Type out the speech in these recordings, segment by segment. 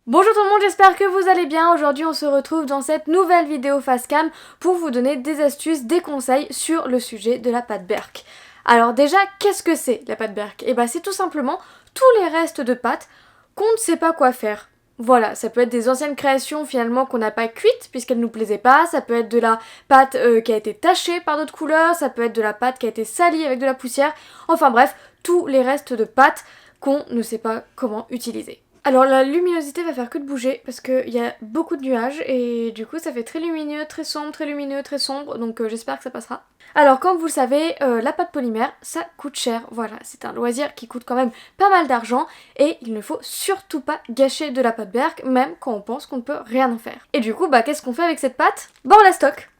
Bonjour tout le monde, j'espère que vous allez bien. Aujourd'hui on se retrouve dans cette nouvelle vidéo face cam pour vous donner des astuces, des conseils sur le sujet de la pâte Berk. Alors déjà, qu'est-ce que c'est la pâte Berk? Et c'est tout simplement tous les restes de pâte qu'on ne sait pas quoi faire. Voilà, ça peut être des anciennes créations finalement qu'on n'a pas cuites puisqu'elles nous plaisaient pas, ça peut être de la pâte qui a été tachée par d'autres couleurs, ça peut être de la pâte qui a été salie avec de la poussière, enfin bref, tous les restes de pâte qu'on ne sait pas comment utiliser. Alors la luminosité va faire que de bouger parce qu'il y a beaucoup de nuages et du coup ça fait très lumineux, très sombre, très lumineux, très sombre, donc j'espère que ça passera. Alors comme vous le savez, la pâte polymère ça coûte cher, voilà, c'est un loisir qui coûte quand même pas mal d'argent et il ne faut surtout pas gâcher de la pâte Berk même quand on pense qu'on ne peut rien en faire. Et du coup qu'est-ce qu'on fait avec cette pâte? On la stocke.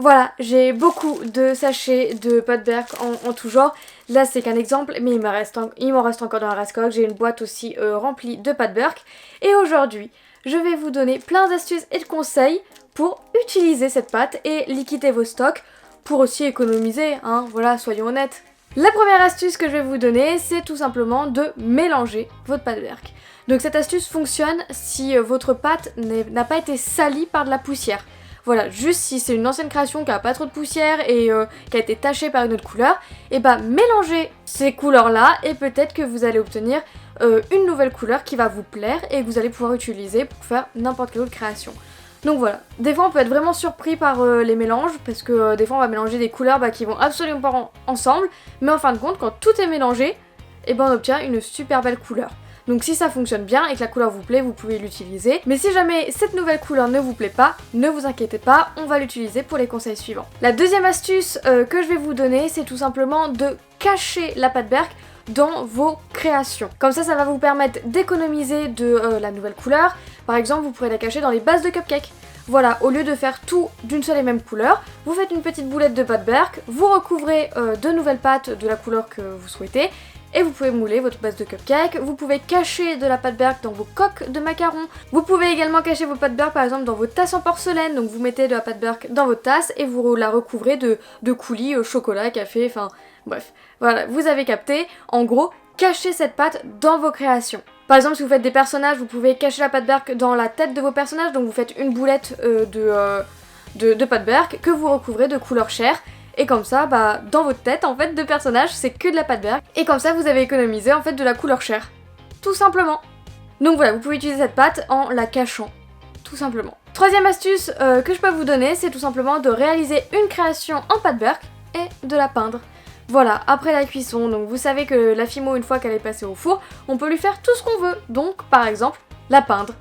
Voilà, j'ai beaucoup de sachets de pâte Berk en tout genre. Là c'est qu'un exemple, mais il m'en reste encore dans la Rascock. J'ai une boîte aussi remplie de pâte Berk. Et aujourd'hui, je vais vous donner plein d'astuces et de conseils pour utiliser cette pâte et liquider vos stocks pour aussi économiser, hein, voilà, soyons honnêtes. La première astuce que je vais vous donner, c'est tout simplement de mélanger votre pâte Berk. Donc cette astuce fonctionne si votre pâte n'a pas été salie par de la poussière. Voilà, juste si c'est une ancienne création qui a pas trop de poussière et qui a été tachée par une autre couleur, et mélangez ces couleurs là et peut-être que vous allez obtenir une nouvelle couleur qui va vous plaire et que vous allez pouvoir utiliser pour faire n'importe quelle autre création. Donc voilà, des fois on peut être vraiment surpris par les mélanges parce que des fois on va mélanger des couleurs qui vont absolument pas ensemble, mais en fin de compte quand tout est mélangé, on obtient une super belle couleur. Donc si ça fonctionne bien et que la couleur vous plaît, vous pouvez l'utiliser. Mais si jamais cette nouvelle couleur ne vous plaît pas, ne vous inquiétez pas, on va l'utiliser pour les conseils suivants. La deuxième astuce que je vais vous donner, c'est tout simplement de cacher la pâte Berk dans vos créations. Comme ça va vous permettre d'économiser de la nouvelle couleur. Par exemple, vous pourrez la cacher dans les bases de cupcakes. Voilà, au lieu de faire tout d'une seule et même couleur, vous faites une petite boulette de pâte Berk, vous recouvrez de nouvelles pâtes de la couleur que vous souhaitez, et vous pouvez mouler votre base de cupcake. Vous pouvez cacher de la pâte Berk dans vos coques de macarons. Vous pouvez également cacher vos pâtes Berk par exemple dans vos tasses en porcelaine. Donc vous mettez de la pâte Berk dans votre tasse et vous la recouvrez de coulis, chocolat, café, enfin bref. Voilà, vous avez capté. En gros, cachez cette pâte dans vos créations. Par exemple, si vous faites des personnages, vous pouvez cacher la pâte Berk dans la tête de vos personnages. Donc vous faites une boulette de pâte Berk que vous recouvrez de couleur chair. Et comme ça, dans votre tête, en fait, de personnage, c'est que de la pâte Berk. Et comme ça, vous avez économisé, en fait, de la couleur chair. Tout simplement. Donc voilà, vous pouvez utiliser cette pâte en la cachant. Tout simplement. Troisième astuce que je peux vous donner, c'est tout simplement de réaliser une création en pâte Berk et de la peindre. Voilà, après la cuisson, donc vous savez que la fimo, une fois qu'elle est passée au four, on peut lui faire tout ce qu'on veut. Donc, par exemple, la peindre.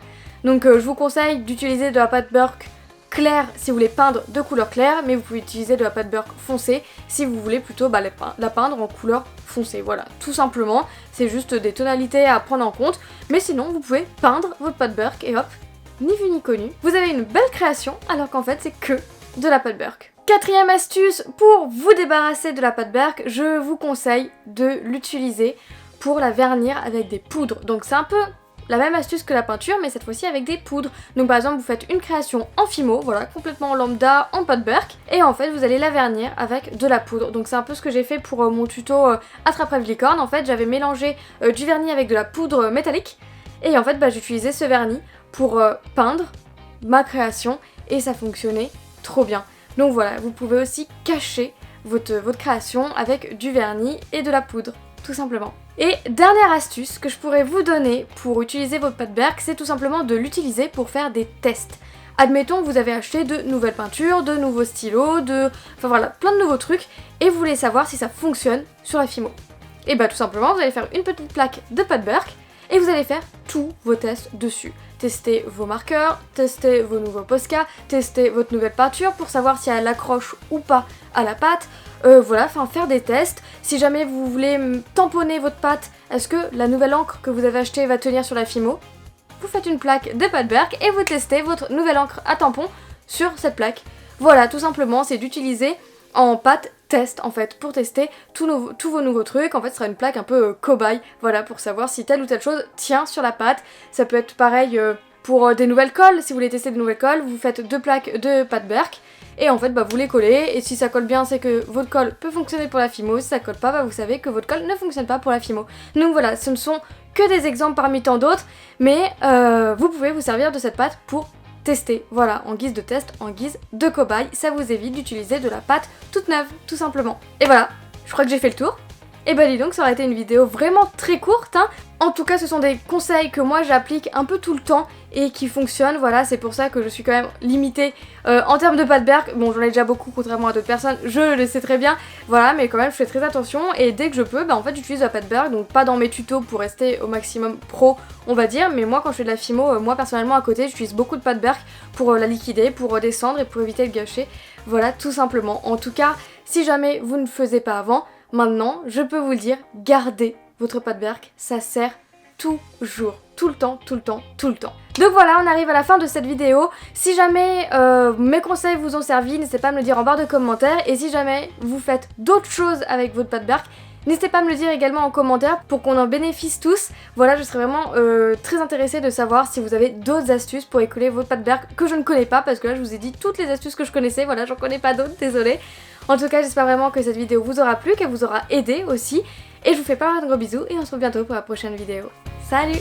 Donc je vous conseille d'utiliser de la pâte Berk claire si vous voulez peindre de couleur claire, mais vous pouvez utiliser de la pâte Berk foncée si vous voulez plutôt la peindre en couleur foncée. Voilà, tout simplement, c'est juste des tonalités à prendre en compte, mais sinon vous pouvez peindre votre pâte Berk et hop, ni vu ni connu, vous avez une belle création alors qu'en fait c'est que de la pâte Berk. Quatrième astuce, pour vous débarrasser de la pâte Berk, je vous conseille de l'utiliser pour la vernir avec des poudres. Donc c'est un peu la même astuce que la peinture, mais cette fois-ci avec des poudres. Donc par exemple, vous faites une création en fimo, voilà, complètement lambda, en pâte Berk, et en fait, vous allez la vernir avec de la poudre. Donc c'est un peu ce que j'ai fait pour mon tuto Attrape-Rêve Licorne. En fait, j'avais mélangé du vernis avec de la poudre métallique, et en fait, j'utilisais ce vernis pour peindre ma création, et ça fonctionnait trop bien. Donc voilà, vous pouvez aussi cacher votre création avec du vernis et de la poudre, tout simplement. Et dernière astuce que je pourrais vous donner pour utiliser votre pâte Berk, c'est tout simplement de l'utiliser pour faire des tests. Admettons que vous avez acheté de nouvelles peintures, de nouveaux stylos, enfin voilà, plein de nouveaux trucs, et vous voulez savoir si ça fonctionne sur la fimo. Et tout simplement, vous allez faire une petite plaque de pâte Berk, et vous allez faire tous vos tests dessus. Tester vos marqueurs, tester vos nouveaux Posca, tester votre nouvelle peinture pour savoir si elle accroche ou pas à la pâte. Voilà, enfin faire des tests. Si jamais vous voulez tamponner votre pâte, est-ce que la nouvelle encre que vous avez achetée va tenir sur la fimo? Vous faites une plaque de pâte Berk et vous testez votre nouvelle encre à tampon sur cette plaque. Voilà, tout simplement, c'est d'utiliser en pâte test en fait pour tester tous vos nouveaux trucs. En fait, ce sera une plaque un peu cobaye, voilà, pour savoir si telle ou telle chose tient sur la pâte. Ça peut être pareil pour des nouvelles colles. Si vous voulez tester des nouvelles colles, vous faites 2 plaques de pâte Berk et en fait vous les collez, et si ça colle bien, c'est que votre colle peut fonctionner pour la fimo. Si ça colle pas, vous savez que votre colle ne fonctionne pas pour la fimo. Donc voilà, ce ne sont que des exemples parmi tant d'autres, mais vous pouvez vous servir de cette pâte pour tester, voilà, en guise de test, en guise de cobaye, ça vous évite d'utiliser de la pâte toute neuve, tout simplement. Et voilà, je crois que j'ai fait le tour. Et bah dis donc, ça aurait été une vidéo vraiment très courte, hein. En tout cas, ce sont des conseils que moi j'applique un peu tout le temps et qui fonctionnent, voilà, c'est pour ça que je suis quand même limitée en termes de pâte Berk. Bon, j'en ai déjà beaucoup contrairement à d'autres personnes, je le sais très bien, voilà, mais quand même je fais très attention et dès que je peux, bah en fait j'utilise la pâte Berk, donc pas dans mes tutos pour rester au maximum pro, on va dire, mais moi quand je fais de la fimo, moi personnellement à côté, j'utilise beaucoup de pâte Berk pour la liquider, pour descendre et pour éviter de gâcher, voilà, tout simplement. En tout cas, si jamais vous ne le faisiez pas avant, maintenant, je peux vous le dire, gardez votre pâte Berk, ça sert toujours, tout le temps, tout le temps, tout le temps. Donc voilà, on arrive à la fin de cette vidéo. Si jamais mes conseils vous ont servi, n'hésitez pas à me le dire en barre de commentaires. Et si jamais vous faites d'autres choses avec votre pâte Berk, n'hésitez pas à me le dire également en commentaire pour qu'on en bénéficie tous. Voilà, je serais vraiment très intéressée de savoir si vous avez d'autres astuces pour écouler votre pâte Berk que je ne connais pas, parce que là je vous ai dit toutes les astuces que je connaissais, voilà, j'en connais pas d'autres, désolée. En tout cas, j'espère vraiment que cette vidéo vous aura plu, qu'elle vous aura aidé aussi. Et je vous fais pas mal de gros bisous et on se retrouve bientôt pour la prochaine vidéo. Salut!